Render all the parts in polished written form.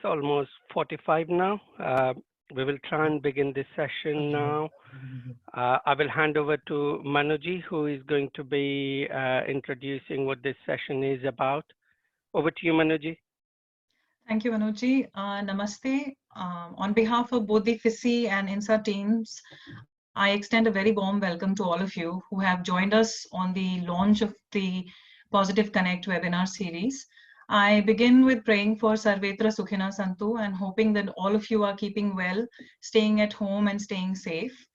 almost 45 now. We will try and begin this session now. I will hand over to Manuji, who is going to be introducing what this session is about. Over to you, Manuji. Thank you, Anuji. Namaste. On behalf of both the FISI and INSA teams, I extend a very warm welcome to all of you who have joined us on the launch of the Positive Connect webinar series. I begin with praying for Sarvetra Sukhina Santu and hoping that all of you are keeping well, staying at home and staying safe.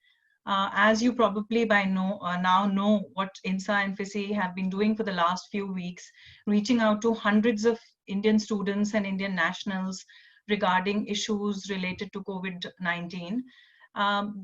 As you probably now know what INSA and FISI have been doing for the last few weeks, reaching out to hundreds of Indian students and Indian nationals regarding issues related to COVID-19.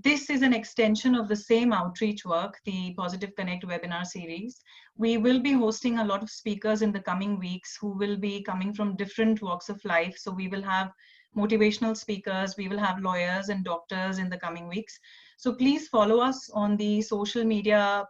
This is an extension of the same outreach work, the Positive Connect webinar series. We will be hosting a lot of speakers in the coming weeks who will be coming from different walks of life. So we will have motivational speakers, we will have lawyers and doctors in the coming weeks. So please follow us on the social media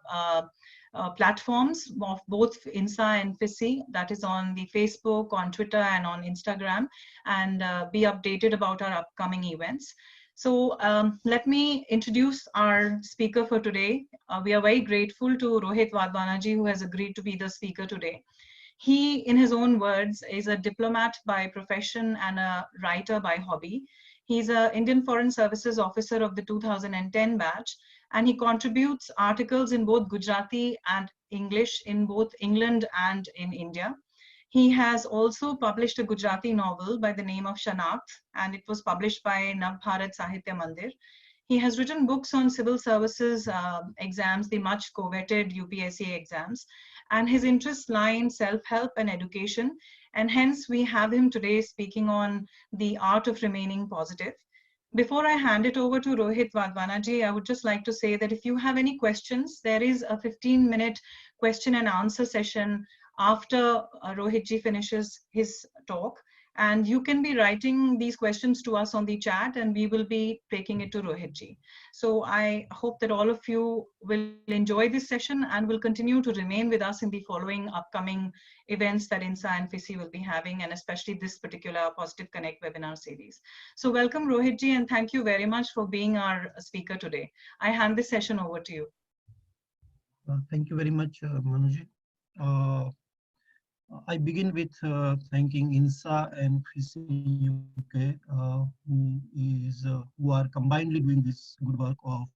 platforms of both INSA and FISI, that is on the Facebook, on Twitter, and on Instagram, and be updated about our upcoming events. So let me introduce our speaker for today. We are very grateful to Rohit Vadhawana ji, who has agreed to be the speaker today. He, in his own words, is a diplomat by profession and a writer by hobby. He's an Indian Foreign Services officer of the 2010 batch, and he contributes articles in both Gujarati and English in both England and in India. He has also published a Gujarati novel by the name of Shanakht, and it was published by Nav Bharat Sahitya Mandir. He has written books on civil services exams, the much coveted UPSC exams, and his interests lie in self-help and education, and hence we have him today speaking on the art of remaining positive. Before I hand it over to Rohit Vadhawana ji, I would just like to say that if you have any questions, there is a 15-minute question and answer session after Rohit ji finishes his talk. And you can be writing these questions to us on the chat and we will be taking it to Rohit ji. So I hope that all of you will enjoy this session and will continue to remain with us in the following upcoming events that INSA and FISI will be having, and especially this particular Positive Connect webinar series. So welcome Rohit ji, and thank you very much for being our speaker today. I hand this session over to you. Thank you very much, Manuji. I begin with thanking INSA and FISI UK, who are combinedly doing this good work of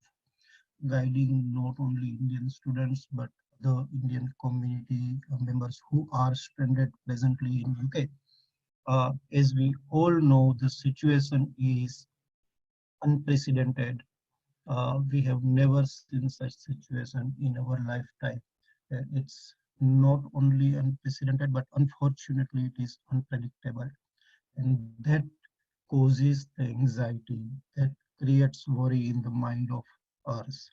guiding not only Indian students but the Indian community members who are stranded presently in UK. As we all know, the situation is unprecedented. We have never seen such situation in our lifetime. It's not only unprecedented, but unfortunately it is unpredictable. And that causes the anxiety, that creates worry in the mind of us.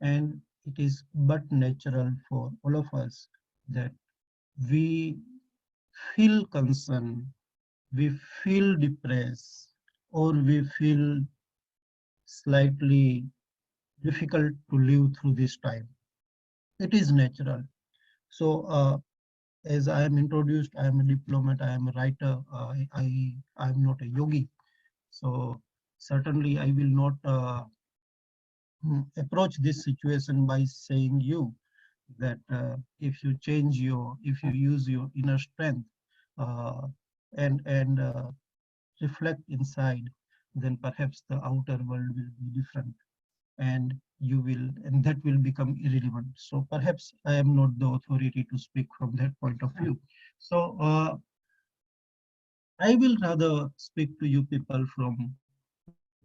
And it is but natural for all of us that we feel concerned, we feel depressed, or we feel slightly difficult to live through this time. It is natural. So as I am introduced, I am a diplomat, I am a writer, I am not a yogi. So certainly I will not approach this situation by saying you that if you if you use your inner strength and reflect inside, then perhaps the outer world will be different. And that will become irrelevant. So perhaps I am not the authority to speak from that point of view. So I will rather speak to you people from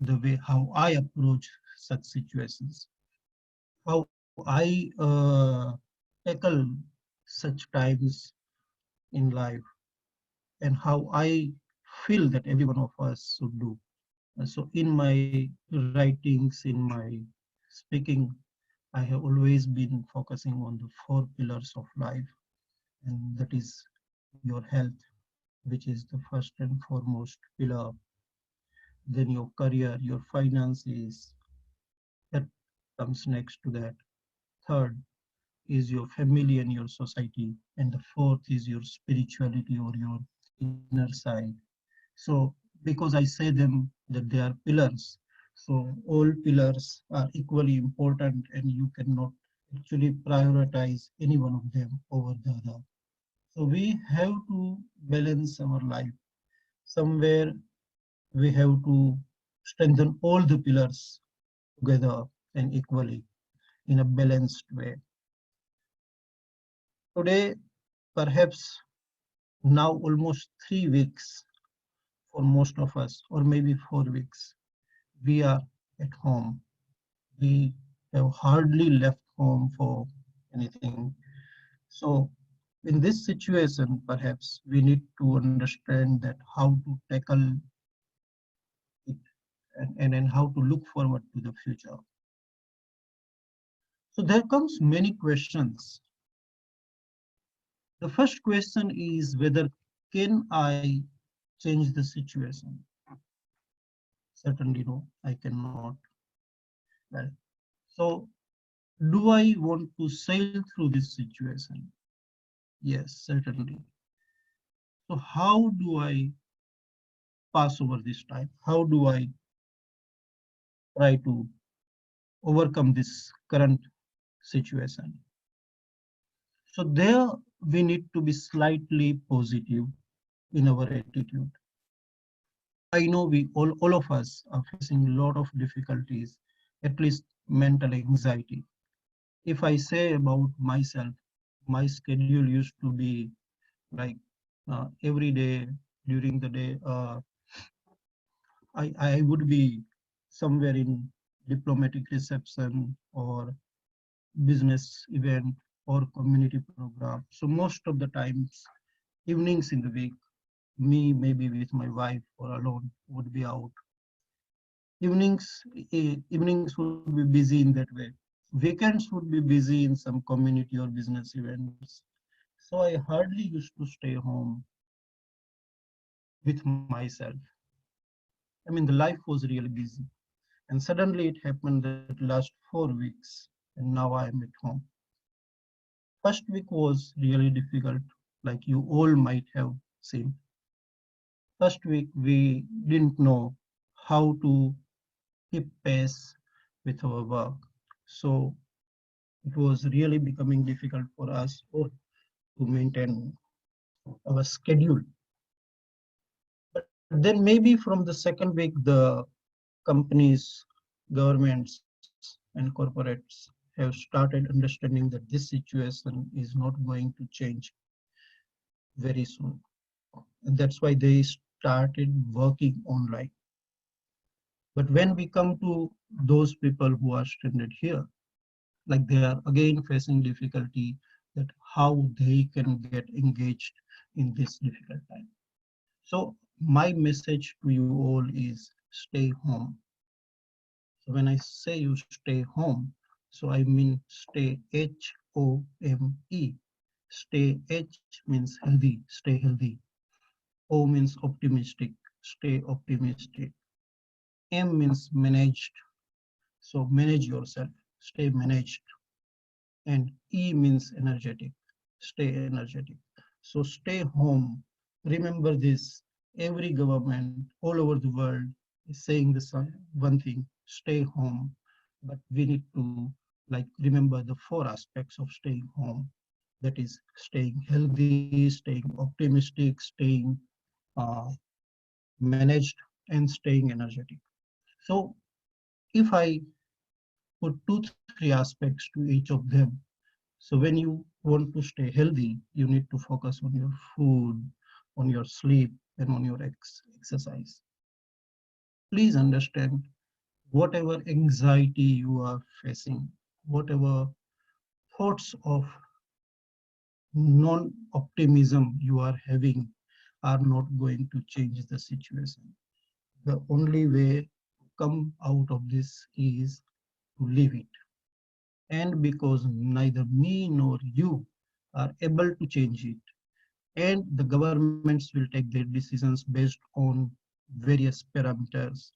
the way how I approach such situations, how I tackle such times in life, and how I feel that every one of us should do. So in my writings, in my speaking, I have always been focusing on the 4 pillars of life, and that is your health, which is the first and foremost pillar. Then your career, your finances, that comes next to that. Third is your family and your society, and the fourth is your spirituality or your inner side. So because I say them that they are pillars. So all pillars are equally important and you cannot actually prioritize any one of them over the other. So we have to balance our life. Somewhere we have to strengthen all the pillars together and equally in a balanced way. Today, perhaps now almost 3 weeks for most of us, or maybe 4 weeks, we are at home. We have hardly left home for anything. So, in this situation, perhaps we need to understand that how to tackle it and how to look forward to the future. So, there comes many questions. The first question is whether can I change the situation? Certainly no, I cannot. Well, so do I want to sail through this situation? Yes, certainly. So how do I pass over this time? How do I try to overcome this current situation? So there we need to be slightly positive in our attitude. I know all of us are facing a lot of difficulties, at least mental anxiety. If I say about myself, my schedule used to be like every day during the day, I would be somewhere in diplomatic reception or business event or community program. So most of the times, evenings in the week, me maybe with my wife or alone would be out. Evenings would be busy in that way. Weekends would be busy in some community or business events. So I hardly used to stay home with myself. I mean, the life was really busy. And suddenly it happened that last 4 weeks, and now I am at home. First week was really difficult, like you all might have seen. First week, we didn't know how to keep pace with our work. So it was really becoming difficult for us to maintain our schedule. But then maybe from the second week, the companies, governments, and corporates have started understanding that this situation is not going to change very soon. And that's why they started working online. But when we come to those people who are stranded here, like they are again facing difficulty that how they can get engaged in this difficult time. So my message to you all is stay home. So when I say you stay home, so I mean stay HOME. Stay H means healthy, stay healthy. O means optimistic, stay optimistic. M means managed, so manage yourself, stay managed. And E means energetic, stay energetic. So stay home. Remember this. Every government all over the world is saying the one thing, stay home. But we need to like remember the four aspects of staying home. That is staying healthy, staying optimistic, staying uh, managed, and staying energetic. So if I put 2, 3 aspects to each of them, so when you want to stay healthy, you need to focus on your food, on your sleep, and on your exercise. Please understand whatever anxiety you are facing, whatever thoughts of non-optimism you are having are not going to change the situation. The only way to come out of this is to leave it. And because neither me nor you are able to change it, and the governments will take their decisions based on various parameters.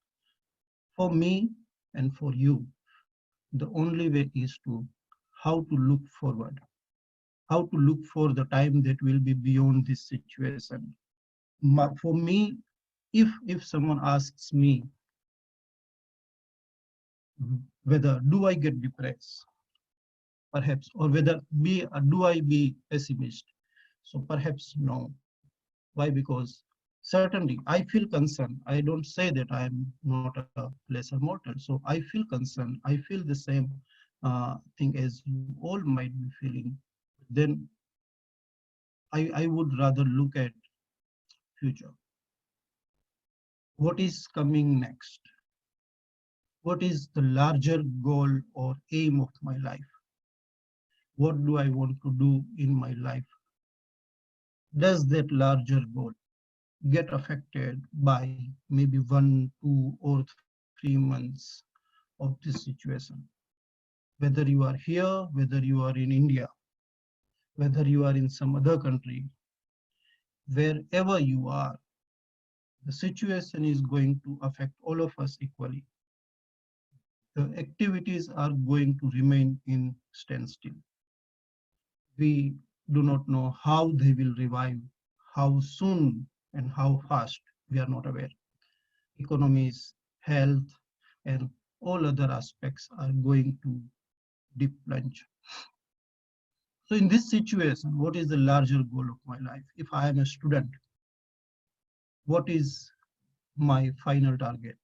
For me and for you, the only way is to how to look forward, how to look for the time that will be beyond this situation. For me, if someone asks me whether do I get depressed, perhaps, or whether do I be pessimist, so perhaps no. Why? Because certainly I feel concerned. I don't say that I am not a lesser mortal. So I feel concerned. I feel the same thing as you all might be feeling. Then I would rather look at future. What is coming next? What is the larger goal or aim of my life? What do I want to do in my life? Does that larger goal get affected by maybe 1, 2, or 3 months of this situation? Whether you are here, whether you are in India, whether you are in some other country, wherever you are, the situation is going to affect all of us equally. The activities are going to remain in standstill. We do not know how they will revive, how soon and how fast, we are not aware. Economies, health, and all other aspects are going to deep plunge. So in this situation, what is the larger goal of my life? If I am a student, what is my final target?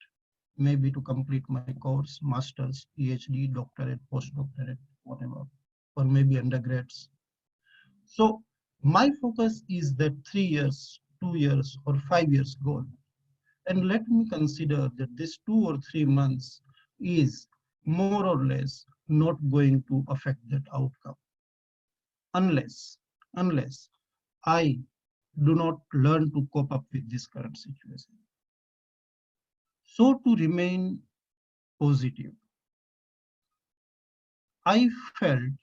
Maybe to complete my course, master's, PhD, doctorate, postdoctorate, whatever, or maybe undergrads. So my focus is that 3 years, 2 years, or 5 years goal. And let me consider that this 2 or 3 months is more or less not going to affect that outcome unless I do not learn to cope up with this current situation. So to remain positive, I felt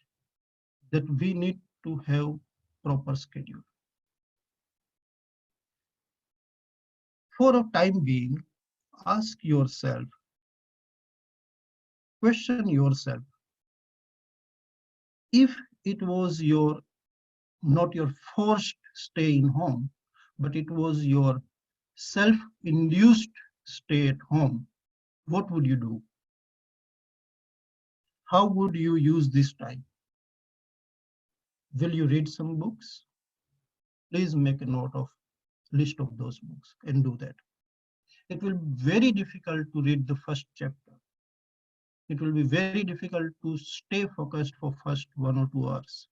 that we need to have proper schedule. For a time being, ask yourself, question yourself, if it was your not your forced stay in home, but it was your self-induced stay at home, what would you do? How would you use this time? Will you read some books? Please make a note of list of those books and do that. It will be very difficult to read the first chapter. It will be very difficult to stay focused for first 1 or 2 hours.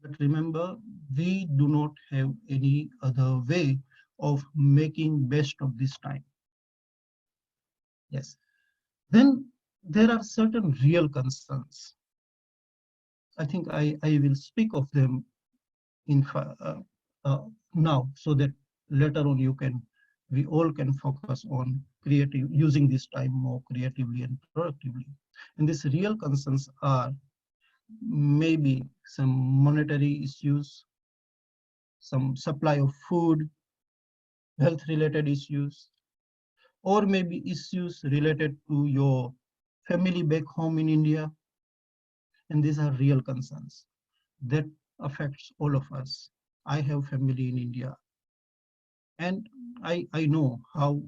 But remember, we do not have any other way of making best of this time. Yes. Then there are certain real concerns. I think I will speak of them in now, so that later on we all can focus on using this time more creatively and productively. And these real concerns are maybe some monetary issues, some supply of food, health related issues, or maybe issues related to your family back home in India. And these are real concerns that affects all of us. I have family in India, and I know how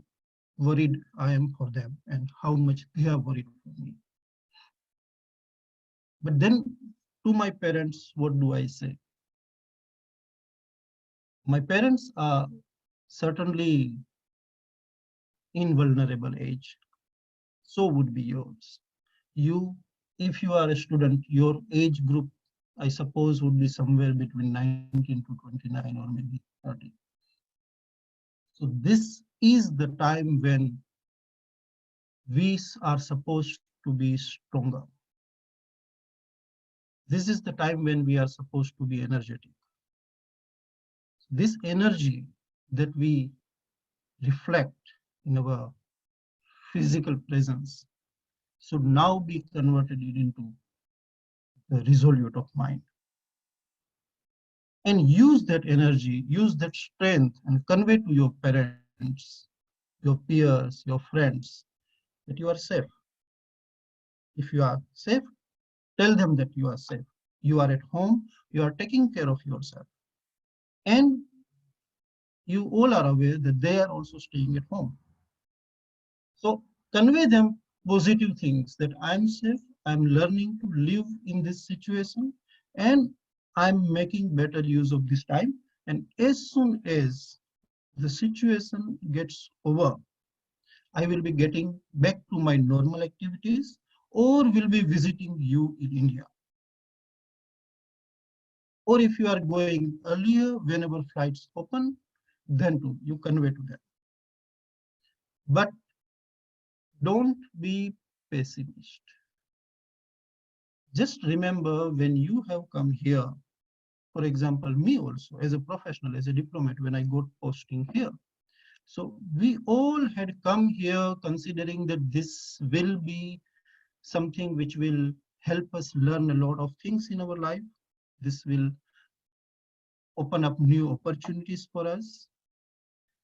worried I am for them and how much they are worried for me. But then to my parents, what do I say? My parents are certainly in vulnerable age. So would be yours. You, if you are a student, your age group, I suppose, would be somewhere between 19 to 29 or maybe 30. So this is the time when we are supposed to be stronger. This is the time when we are supposed to be energetic. This energy that we reflect in our physical presence should now be converted into the resolute of mind. And use that energy, use that strength, and convey to your parents, your peers, your friends, that you are safe. If you are safe, tell them that you are safe. You are at home, you are taking care of yourself. And you all are aware that they are also staying at home. So convey them positive things that I'm safe, I'm learning to live in this situation, and I'm making better use of this time. And as soon as the situation gets over, I will be getting back to my normal activities or will be visiting you in India. Or if you are going earlier, whenever flights open, then too, you convey to them. But don't be pessimist. Just remember when you have come here, for example, me also as a professional, as a diplomat, when I got posting here. So we all had come here considering that this will be something which will help us learn a lot of things in our life. This will open up new opportunities for us.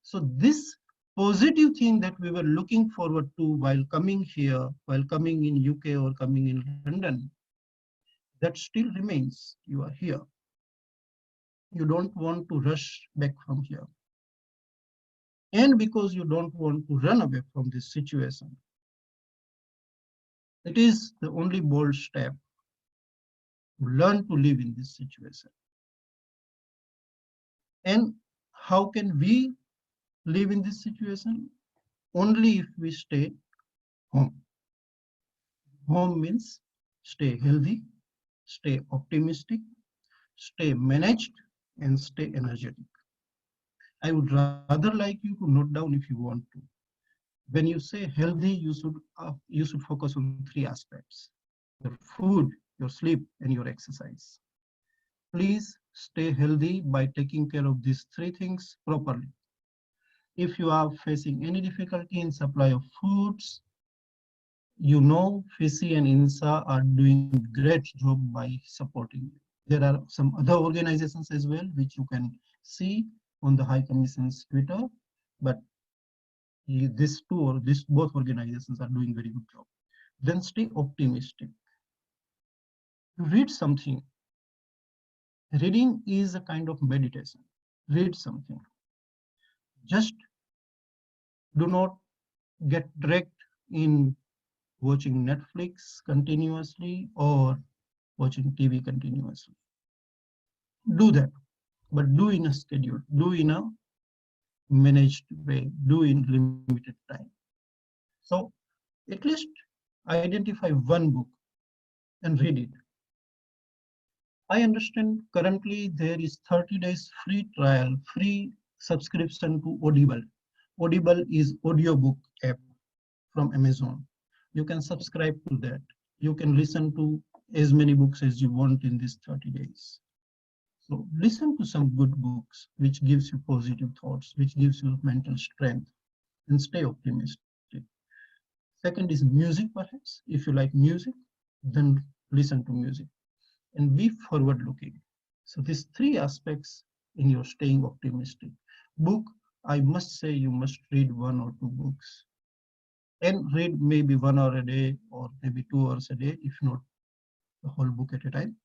So this positive thing that we were looking forward to while coming here, while coming in UK or coming in London, that still remains. You are here. You don't want to rush back from here. And because you don't want to run away from this situation, it is the only bold step to learn to live in this situation. And how can we live in this situation? Only if we stay home. Home means stay healthy, stay optimistic, stay managed, and stay energetic. I would rather like you to note down if you want to. When you say healthy, you should focus on three aspects: your food, your sleep, and your exercise. Please stay healthy by taking care of these three things properly. If you are facing any difficulty in supply of foods, you know FISI and INSA are doing great job by supporting you. There are some other organizations as well, which you can see on the High Commission's Twitter, but these two or these both organizations are doing very good job. Then stay optimistic. Read something. Reading is a kind of meditation. Read something. Just do not get dragged in watching Netflix continuously or watching TV continuously. Do that, but do in a schedule, do in a managed way, do in limited time. So at least identify one book and read it. I understand currently there is 30 days free trial, free subscription to Audible. Audible is audiobook app from Amazon. You can subscribe to that. You can listen to as many books as you want in these 30 days. So listen to some good books, which gives you positive thoughts, which gives you mental strength, and stay optimistic. Second is music, perhaps. If you like music, then listen to music and be forward looking. So these three aspects in your staying optimistic. Book, I must say you must read 1 or 2 books and read maybe 1 hour a day or maybe 2 hours a day, if not the whole book at a time.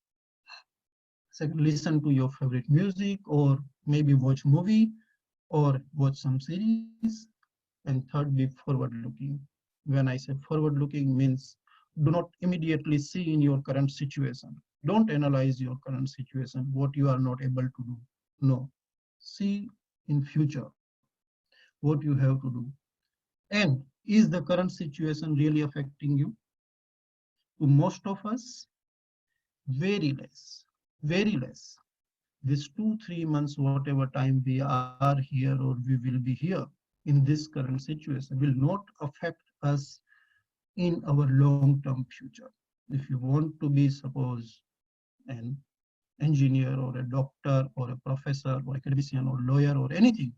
Second, listen to your favorite music or maybe watch movie or watch some series. And third, be forward looking. When I say forward looking means do not immediately see in your current situation. Don't analyze your current situation, what you are not able to do. No, see in future what you have to do. And is the current situation really affecting you? To most of us, very less, very less. This 2-3 months, whatever time we are here or we will be here in this current situation will not affect us in our long-term future. If you want to be, suppose, an engineer or a doctor or a professor or academician or lawyer or anything,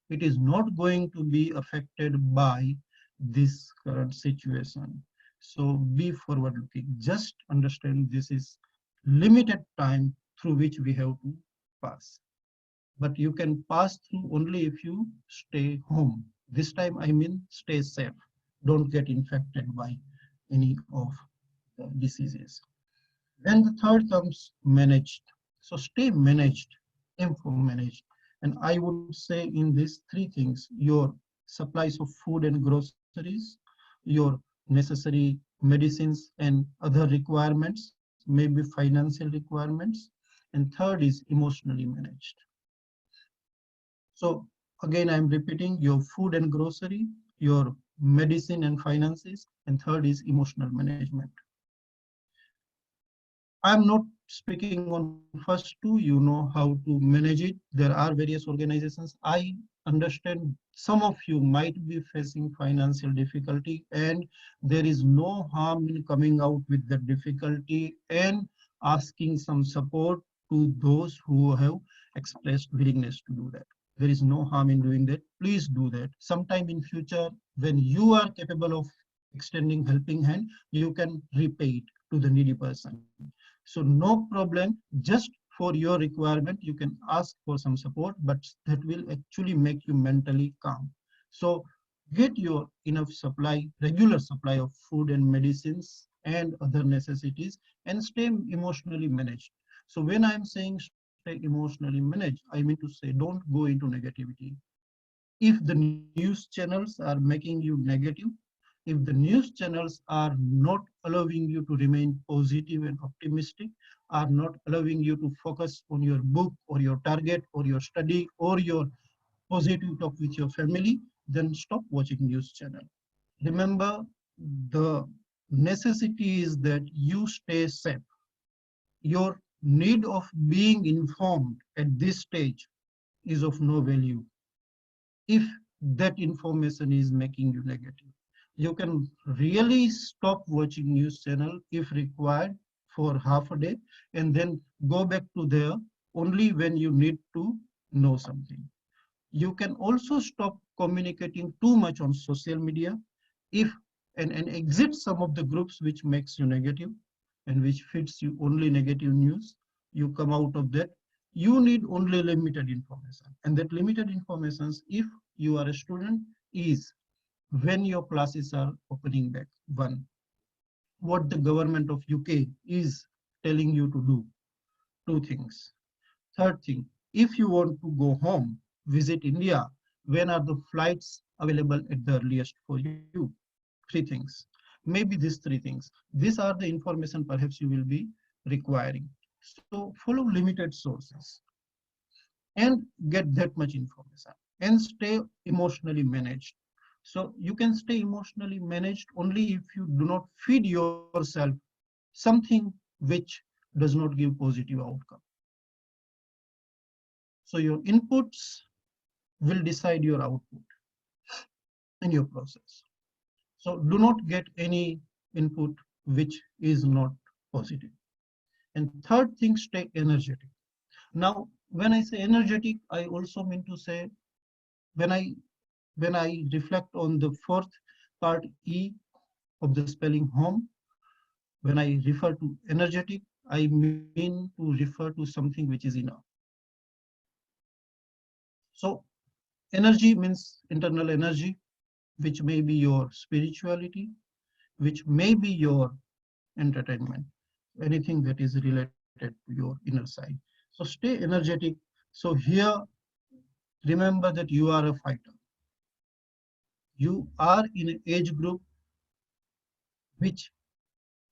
it is not going to be affected by this current situation. So be forward looking. Just understand this is limited time through which we have to pass. But you can pass through only if you stay home. This time I mean stay safe. Don't get infected by any of the diseases. Then the third comes managed. So stay managed, aim for managed. And I would say in these three things, your supplies of food and groceries, your necessary medicines and other requirements, maybe financial requirements, and third is emotionally managed. So again, I'm repeating your food and grocery, your medicine and finances, and third is emotional management. I'm not speaking on first two, you know how to manage it. There are various organizations. I understand some of you might be facing financial difficulty, and there is no harm in coming out with the difficulty and asking some support to those who have expressed willingness to do that. There is no harm in doing that. Please do that. Sometime in future, when you are capable of extending helping hand, you can repay it to the needy person. So no problem, just for your requirement, you can ask for some support, but that will actually make you mentally calm. So get your enough supply, regular supply of food and medicines and other necessities, and stay emotionally managed. So when I'm saying stay emotionally managed, I mean to say don't go into negativity. If the news channels are making you negative, if the news channels are not allowing you to remain positive and optimistic, are not allowing you to focus on your book or your target or your study or your positive talk with your family, then stop watching news channel. Remember, the necessity is that you stay safe. Your need of being informed at this stage is of no value if that information is making you negative. You can really stop watching news channel if required for half a day, and then go back to there only when you need to know something. You can also stop communicating too much on social media if and exit some of the groups which makes you negative and which feeds you only negative news. You come out of that. You need only limited information, and that limited information, if you are a student, is when your classes are opening back. One, what the government of UK is telling you to do. Two things. Third thing, if you want to go home, visit India, when are the flights available at the earliest for you? Three things. Maybe these three things. These are the information perhaps you will be requiring. So follow limited sources and get that much information and stay emotionally managed. So you can stay emotionally managed only if you do not feed yourself something which does not give positive outcome. So your inputs will decide your output in your process. So do not get any input which is not positive. And third thing, stay energetic. Now, when I say energetic, I also mean to say when I reflect on the fourth part E of the spelling home, when I refer to energetic, I mean to refer to something which is enough. So energy means internal energy, which may be your spirituality, which may be your entertainment, anything that is related to your inner side. So stay energetic. So here, remember that you are a fighter. You are in an age group which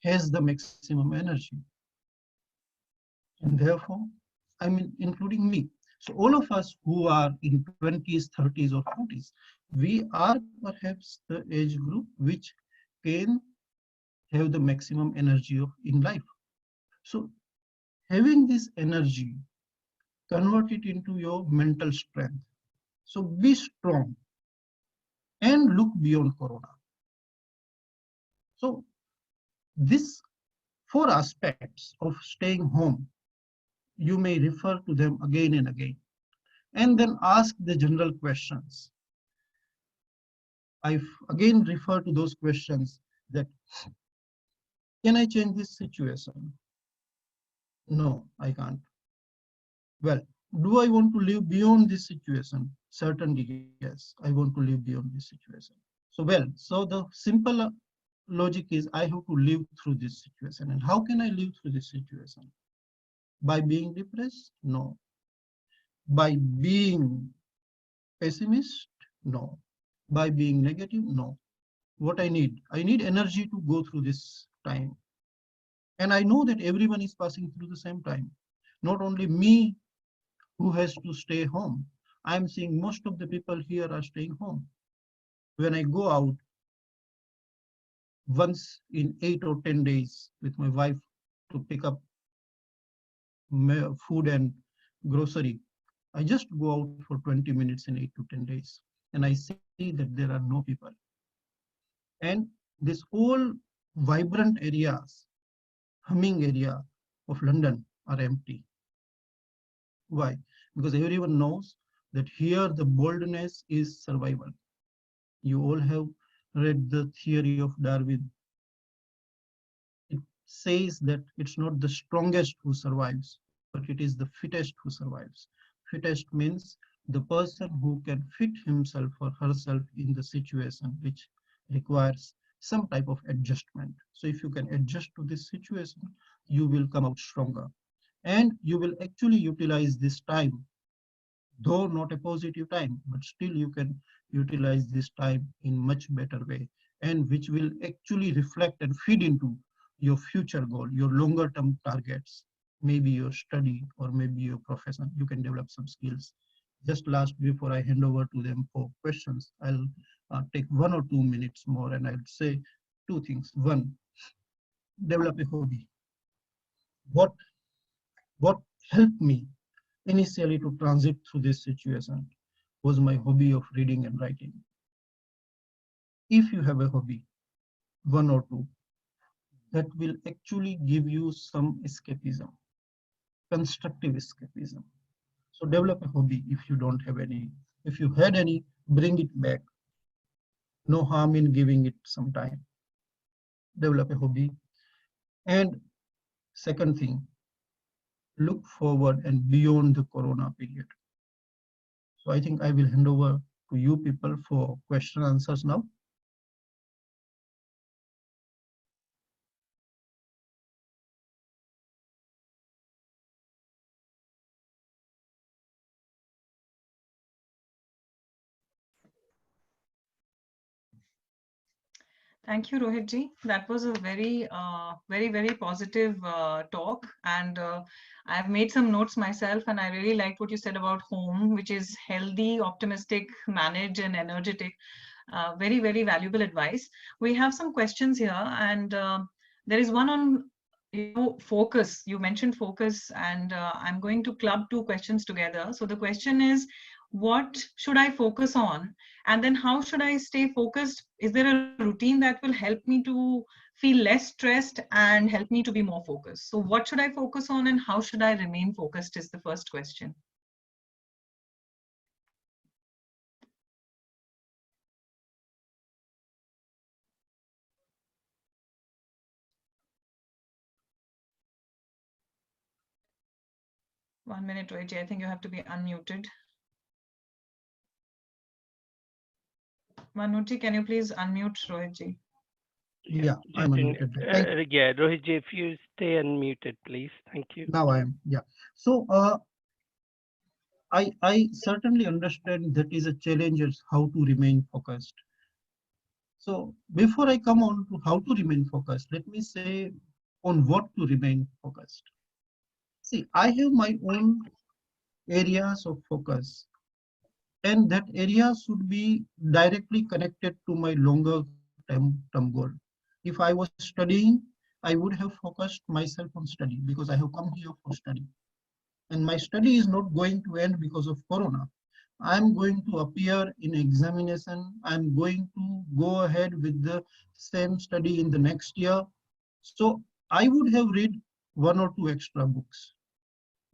has the maximum energy. And therefore, I mean, including me. So all of us who are in 20s, 30s, or 40s, we are perhaps the age group which can have the maximum energy in life. So having this energy, convert it into your mental strength. So be strong and look beyond Corona. So these four aspects of staying home, you may refer to them again and again, and then ask the general questions. I again refer to those questions that, can I change this situation? No, I can't. Well, do I want to live beyond this situation? Certainly, yes, I want to live beyond this situation. So the simple logic is I have to live through this situation. And how can I live through this situation? By being depressed? No. By being pessimist? No. By being negative? No. What I need energy to go through this time. And I know that everyone is passing through the same time. Not only me who has to stay home. I'm seeing most of the people here are staying home. When I go out once in 8 or 10 days with my wife to pick up food and grocery, I just go out for 20 minutes in 8 to 10 days. And I see that there are no people. And this whole vibrant areas, humming area of London are empty. Why? Because everyone knows that here the boldness is survival. You all have read the theory of Darwin. It says that it's not the strongest who survives, but it is the fittest who survives. Fittest means the person who can fit himself or herself in the situation which requires some type of adjustment. So if you can adjust to this situation, you will come out stronger. And you will actually utilize this time, though not a positive time, but still you can utilize this time in much better way, and which will actually reflect and feed into your future goal, your longer term targets, maybe your study or maybe your profession. You can develop some skills. Just last, before I hand over to them for questions, I'll take 1 or 2 minutes more and I'll say two things. One, develop a hobby. What what helped me initially to transit through this situation was my hobby of reading and writing. If you have a hobby, one or two, that will actually give you some escapism, constructive escapism. So develop a hobby if you don't have any. If you had any, bring it back. No harm in giving it some time. Develop a hobby. And second thing, look forward and beyond the corona period. So I think I will hand over to you people for question answers now. Thank you, Rohit ji. That was a very positive talk. And I've made some notes myself, and I really liked what you said about home, which is healthy, optimistic, managed, and energetic. Very valuable advice. We have some questions here, and there is one on focus. You mentioned focus, and I'm going to club two questions together. So the question is, what should I focus on? And then how should I stay focused? Is there a routine that will help me to feel less stressed and help me to be more focused? So what should I focus on and how should I remain focused is the first question. One minute, Rohit. I think you have to be unmuted. Manuji, can you please unmute Rohit? Yeah, I'm unmuted. Yeah, Rohit, if you stay unmuted, please. Thank you. Now I am. Yeah. So I certainly understand that is a challenge is how to remain focused. So before I come on to how to remain focused, let me say on what to remain focused. See, I have my own areas of focus, and that area should be directly connected to my longer term goal. If I was studying, I would have focused myself on study because I have come here for study. And my study is not going to end because of corona. I'm going to appear in examination. I'm going to go ahead with the same study in the next year. So I would have read 1 or 2 extra books.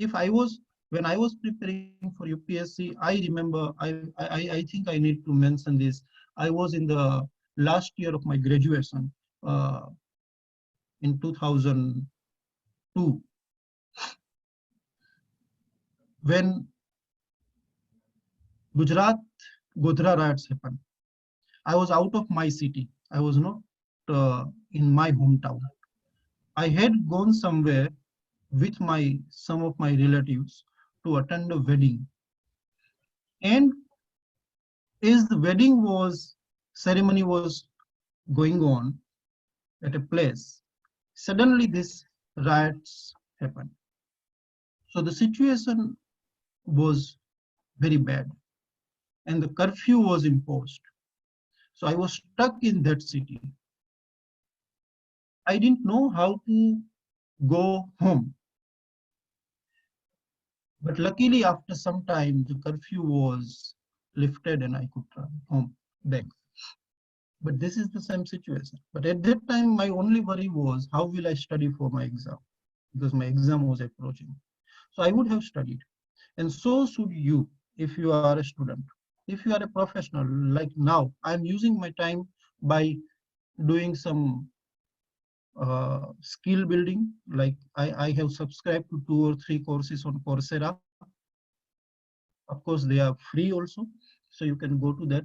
If I was, when I was preparing for UPSC, I remember, I think I need to mention this. I was in the last year of my graduation in 2002. When Gujarat Godhra riots happened, I was out of my city. I was not in my hometown. I had gone somewhere with some of my relatives to attend a wedding And as the wedding was ceremony was going on at a place, suddenly this riots happened. So the situation was very bad and the curfew was imposed. So I was stuck in that city. I didn't know how to go home. But luckily, after some time, the curfew was lifted and I could travel home back. But this is the same situation. But at that time, my only worry was how will I study for my exam? Because my exam was approaching. So I would have studied. And so should you if you are a student. If you are a professional, like now, I'm using my time by doing some skill building. Like I have subscribed to 2 or 3 courses on Coursera. Of course, they are free also, so you can go to that.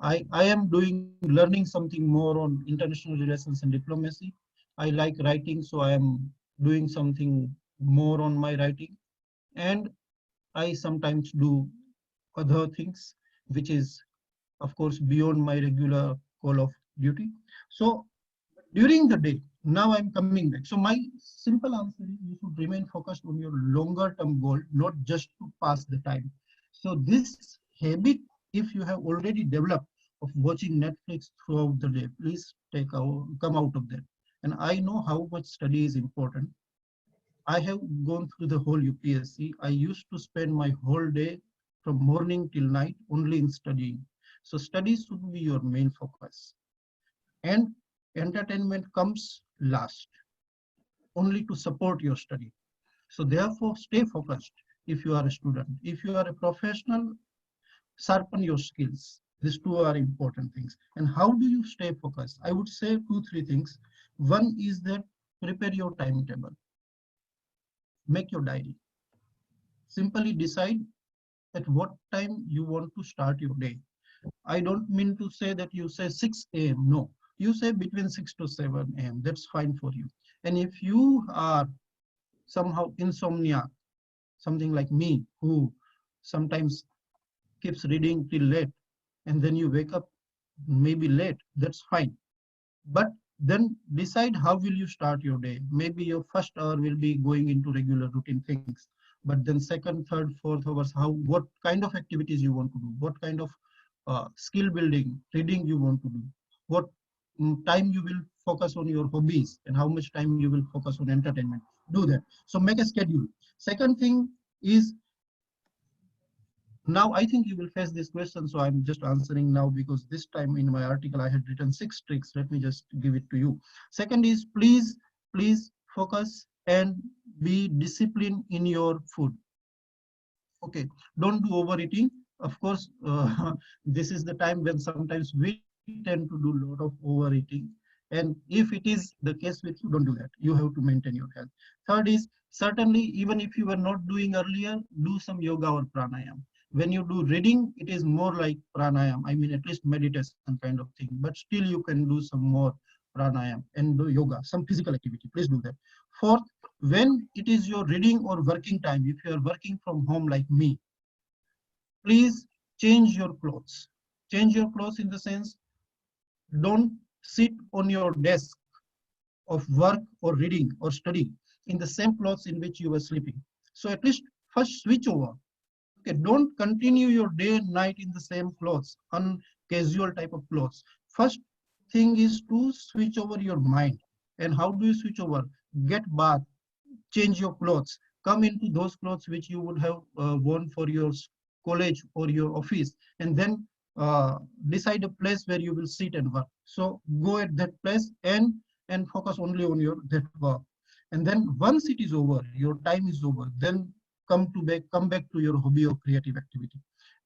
I am learning something more on international relations and diplomacy. I like writing, so I am doing something more on my writing. And I sometimes do other things, which is, of course, beyond my regular call of duty. So during the day, now I'm coming back. So my simple answer is you should remain focused on your longer term goal, not just to pass the time. So this habit, if you have already developed of watching Netflix throughout the day, please come out of that. And I know how much study is important. I have gone through the whole UPSC. I used to spend my whole day from morning till night only in studying. So studies should be your main focus. And entertainment comes last, only to support your study. So therefore, stay focused if you are a student. If you are a professional, sharpen your skills. These two are important things. And how do you stay focused? I would say 2, 3 things. One is that prepare your timetable, make your diary. Simply decide at what time you want to start your day. I don't mean to say that you say 6 a.m. No, you say between 6 to 7 a.m. That's fine for you. And if you are somehow insomnia, something like me, who sometimes keeps reading till late, and then you wake up maybe late, that's fine. But then decide how will you start your day. Maybe your first hour will be going into regular routine things, but then second, third, fourth hours, what kind of activities you want to do, what kind of skill building, reading you want to do, what time you will focus on your hobbies, and how much time you will focus on entertainment. Do that. So make a schedule. Second thing is, now I think you will face this question, so I'm just answering now because this time in my article I had written 6 tricks. Let me just give it to you. Second is, please focus and be disciplined in your food. Okay, don't do overeating. Of course, this is the time when sometimes we tend to do a lot of overeating. And if it is the case with you, don't do that. You have to maintain your health. Third is, certainly, even if you were not doing earlier, do some yoga or pranayam. When you do reading, it is more like pranayam. I mean, at least meditation kind of thing. But still, you can do some more pranayam and do yoga, some physical activity. Please do that. Fourth, when it is your reading or working time, if you are working from home like me, please change your clothes. Change your clothes in the sense, don't sit on your desk of work or reading or study in the same clothes in which you were sleeping. So at least first switch over. Okay, don't continue your day and night in the same clothes, casual type of clothes. First thing is to switch over your mind. And how do you switch over? Get bath, change your clothes, come into those clothes which you would have worn for your college or your office, and then decide a place where you will sit and work. So go at that place and focus only on your that work. And then once it is over, your time is over, then come back to your hobby or creative activity.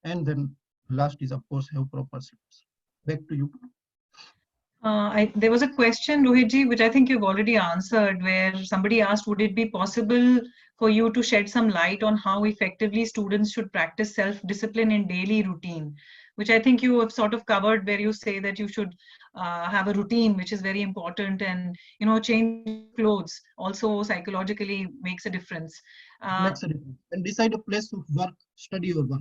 And then last is, of course, have proper sleeps. Back to you. There was a question, Rohitji, which I think you've already answered, where somebody asked, would it be possible for you to shed some light on how effectively students should practice self-discipline in daily routine? Which I think you have sort of covered, where you say that you should have a routine, which is very important, and change clothes also psychologically makes a difference. Makes a difference. And decide a place of work, study or work.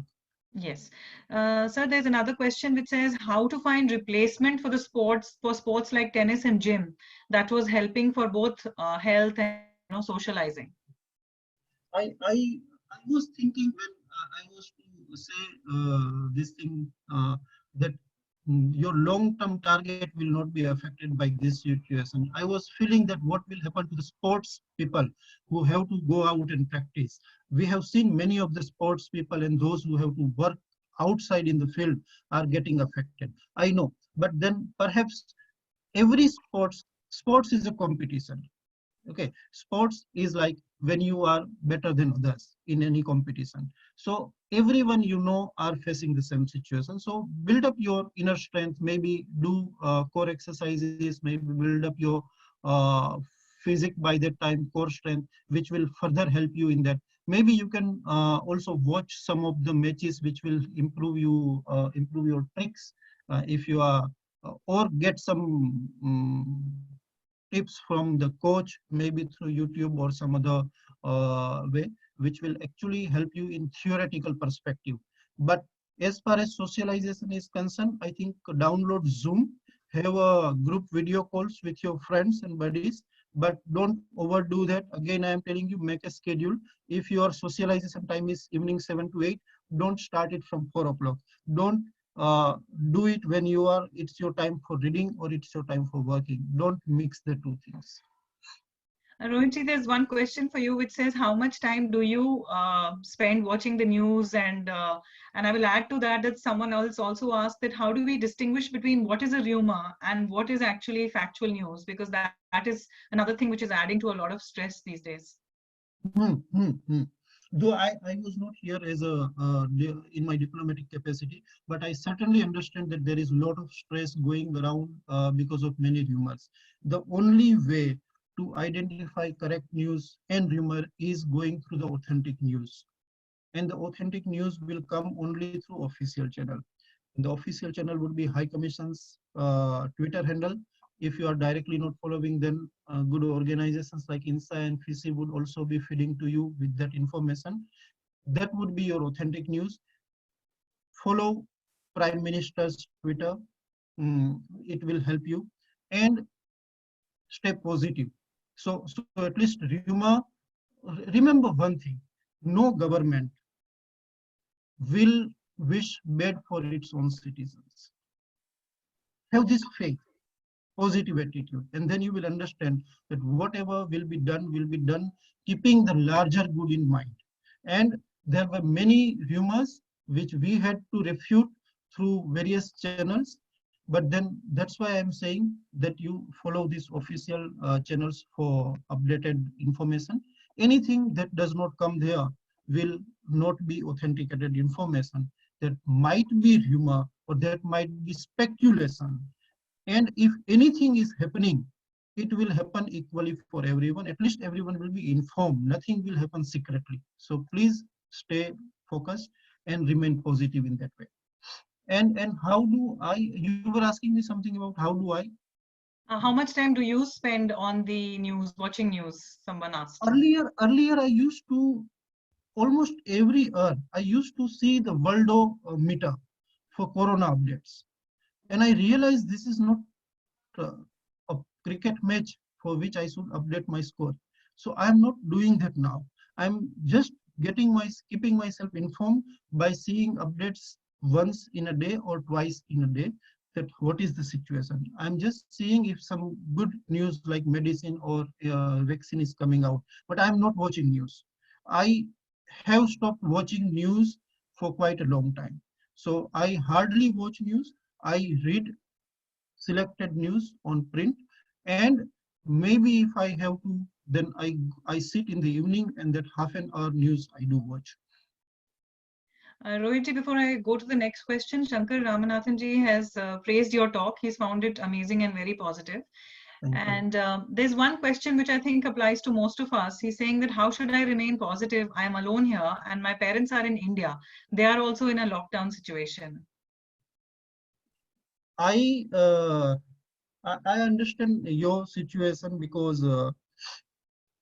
Yes. Sir, there's another question which says how to find replacement for the sports like tennis and gym that was helping for both health and socializing. I was thinking when I was to say this thing that your long-term target will not be affected by this situation. I was feeling that what will happen to the sports people who have to go out and practice. We have seen many of the sports people and those who have to work outside in the field are getting affected. I know, but then perhaps every sports is a competition. Okay, sports is like when you are better than others in any competition, so everyone are facing the same situation. So build up your inner strength, maybe do core exercises, maybe build up your uh, physique by that time, core strength, which will further help you in that. Maybe you can also watch some of the matches which will improve your tricks if you are or get some tips from the coach, maybe through YouTube or some other way, which will actually help you in theoretical perspective. But as far as socialization is concerned, I think download Zoom, have a group video calls with your friends and buddies, but don't overdo that. Again, I am telling you, make a schedule. If your socialization time is evening 7 to 8, don't start it from 4 o'clock. Don't uh, do it when it's your time for reading or it's your time for working. Don't mix the two things. Rohitji, there's one question for you which says how much time do you spend watching the news, and I will add to that that someone else also asked that how do we distinguish between what is a rumor and what is actually factual news, because that is another thing which is adding to a lot of stress these days. Though I was not here as in my diplomatic capacity, but I certainly understand that there is a lot of stress going around because of many rumors. The only way to identify correct news and rumor is going through the authentic news. And the authentic news will come only through official channel. The official channel would be High Commission's Twitter handle. If you are directly not following, then good organizations like INSA and FISI would also be feeding to you with that information. That would be your authentic news. Follow Prime Minister's Twitter. It will help you. And stay positive. So at least remember one thing: no government will wish bad for its own citizens. Have this faith, positive attitude, and then you will understand that whatever will be done keeping the larger good in mind. And there were many rumors which we had to refute through various channels, but then that's why I'm saying that you follow these official channels for updated information. Anything that does not come there will not be authenticated information. That might be rumor or that might be speculation, and if anything is happening, it will happen equally for everyone. At least everyone will be informed. Nothing will happen secretly. So please stay focused and remain positive in that way. And how do I? You were asking me something about how do I? How much time do you spend on the news, watching news? Someone asked. Earlier, I used to almost every hour. I used to see the World meter for Corona updates, and I realized this is not uh, a cricket match for which I should update my score. So I'm not doing that now. I'm just keeping myself informed by seeing updates once in a day or twice in a day, that what is the situation. I'm just seeing if some good news like medicine or vaccine is coming out, but I'm not watching news. I have stopped watching news for quite a long time. So I hardly watch news. I read selected news on print, and maybe if I have to, then I sit in the evening and that half an hour news I do watch. Rohitji, before I go to the next question, Shankar Ramanathanji has praised your talk. He's found it amazing and very positive. And there's one question which I think applies to most of us. He's saying that how should I remain positive? I am alone here and my parents are in India. They are also in a lockdown situation. I uh, I understand your situation because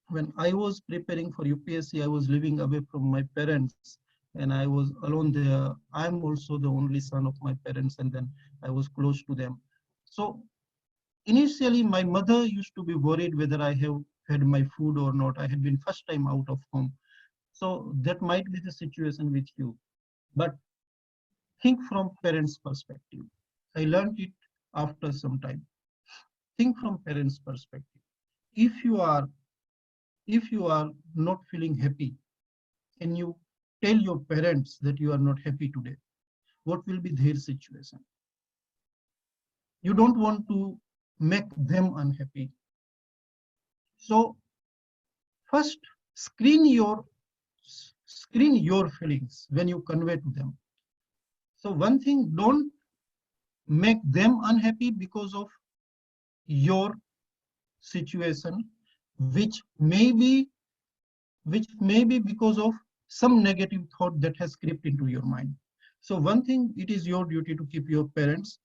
when I was preparing for UPSC, I was living away from my parents, and I was alone there. I'm also the only son of my parents, and then I was close to them. So initially, my mother used to be worried whether I have had my food or not. I had been first time out of home. So that might be the situation with you. But think from parents' perspective. I learned it after some time. Think from parents' perspective. If you are if you are not feeling happy and you tell your parents that you are not happy today, what will be their situation? You don't want to make them unhappy. So first screen your feelings when you convey to them. So one thing, don't make them unhappy because of your situation, which may be because of some negative thought that has crept into your mind. So one thing, it is your duty to keep your parents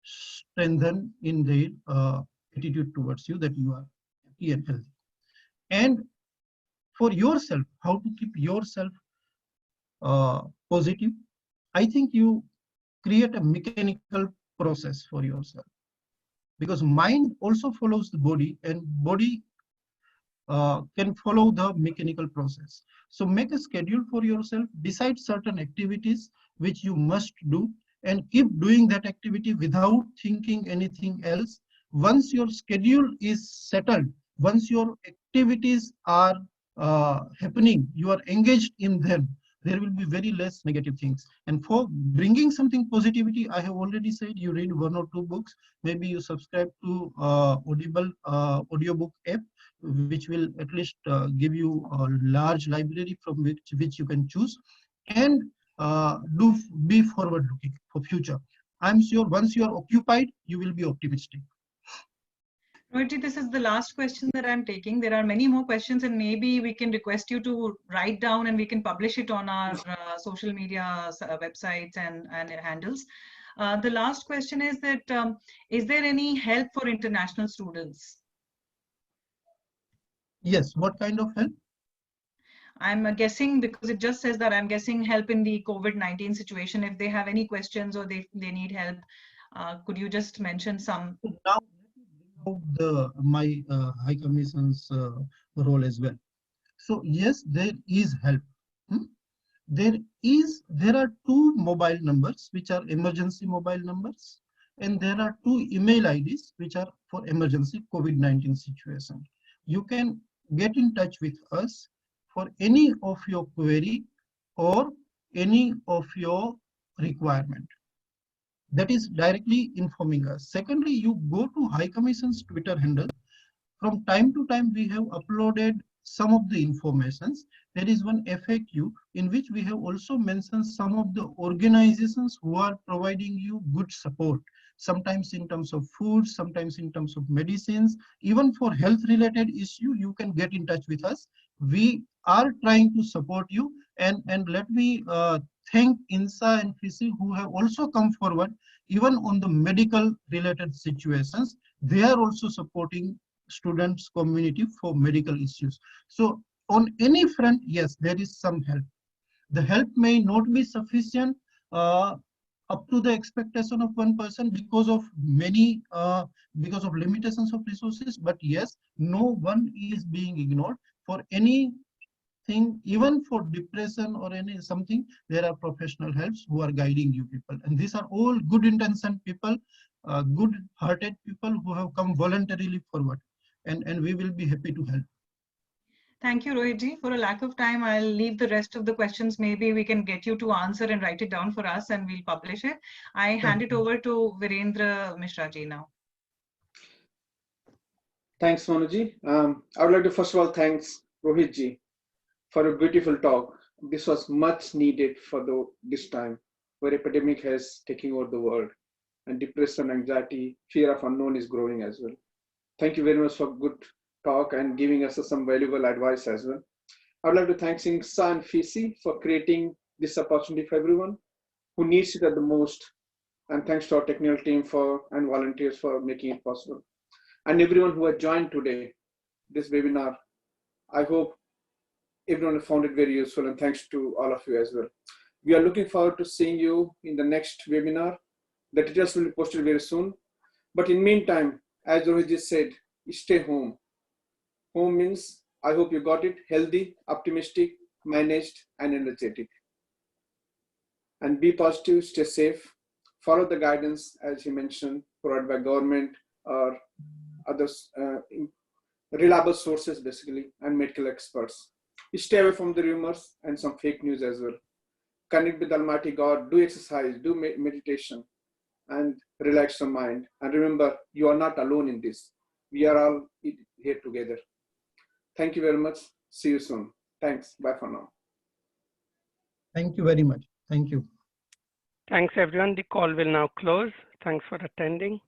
strengthened in their attitude towards you, that you are happy and healthy. And for yourself, how to keep yourself positive, I think you create a mechanical process for yourself, because mind also follows the body, and body can follow the mechanical process. So make a schedule for yourself, decide certain activities which you must do, and keep doing that activity without thinking anything else. Once your schedule is settled, once your activities are happening, you are engaged in them, there will be very less negative things. And for bringing something positivity, I have already said, you read 1 or 2 books, maybe you subscribe to Audible audiobook app, which will at least give you a large library from which you can choose, and be forward looking for future. I'm sure once you are occupied, you will be optimistic. Rohit, this is the last question that I'm taking. There are many more questions, and maybe we can request you to write down and we can publish it on our social media websites and handles. The last question is that is there any help for international students? Yes, what kind of help? I'm guessing, because it just says that, I'm guessing help in the COVID-19 situation. If they have any questions or they need help, could you just mention some? Now, my High Commission's role as well. So yes, there is help. Hmm? There are 2 mobile numbers which are emergency mobile numbers, and there are 2 email IDs which are for emergency COVID-19 situation. You can get in touch with us for any of your query or any of your requirement. That is directly informing us. Secondly, you go to High Commission's Twitter handle. From time to time, we have uploaded some of the informations. There is one FAQ in which we have also mentioned some of the organizations who are providing you good support, sometimes in terms of food, sometimes in terms of medicines. Even for health related issue, you can get in touch with us. We are trying to support you, and let me thank INSA and FISI, who have also come forward even on the medical related situations. They are also supporting students community for medical issues. So on any front, yes, there is some help. The help may not be sufficient up to the expectation of one person because of because of limitations of resources, but yes, no one is being ignored. For anything, even for depression or any something, there are professional helps who are guiding you people, and these are all good intentioned people, good hearted people who have come voluntarily forward, and we will be happy to help. Thank you, Rohit. For a lack of time, I'll leave the rest of the questions. Maybe we can get you to answer and write it down for us, and we'll publish it. I hand it over to Virendra Mishra ji now. Thanks, Monuji. I would like to first of all thanks Rohit ji for a beautiful talk. This was much needed for this time where epidemic has taken over the world, and depression, anxiety, fear of unknown is growing as well. Thank you very much for good talk and giving us some valuable advice as well. I would like to thank INSA and FISI for creating this opportunity for everyone who needs it at the most. And thanks to our technical team and volunteers for making it possible. And everyone who has joined today, this webinar, I hope everyone found it very useful, and thanks to all of you as well. We are looking forward to seeing you in the next webinar. The details will be posted very soon. But in meantime, as Rohit just said, stay home. Home means, I hope you got it, healthy, optimistic, managed, and energetic. And be positive, stay safe, follow the guidance, as he mentioned, provided by government or others, reliable sources basically, and medical experts. Stay away from the rumors and some fake news as well. Connect with Almighty God, do exercise, do meditation, and relax your mind. And remember, you are not alone in this. We are all here together. Thank you very much. See you soon. Thanks. Bye for now. Thank you very much. Thank you. Thanks, everyone. The call will now close. Thanks for attending.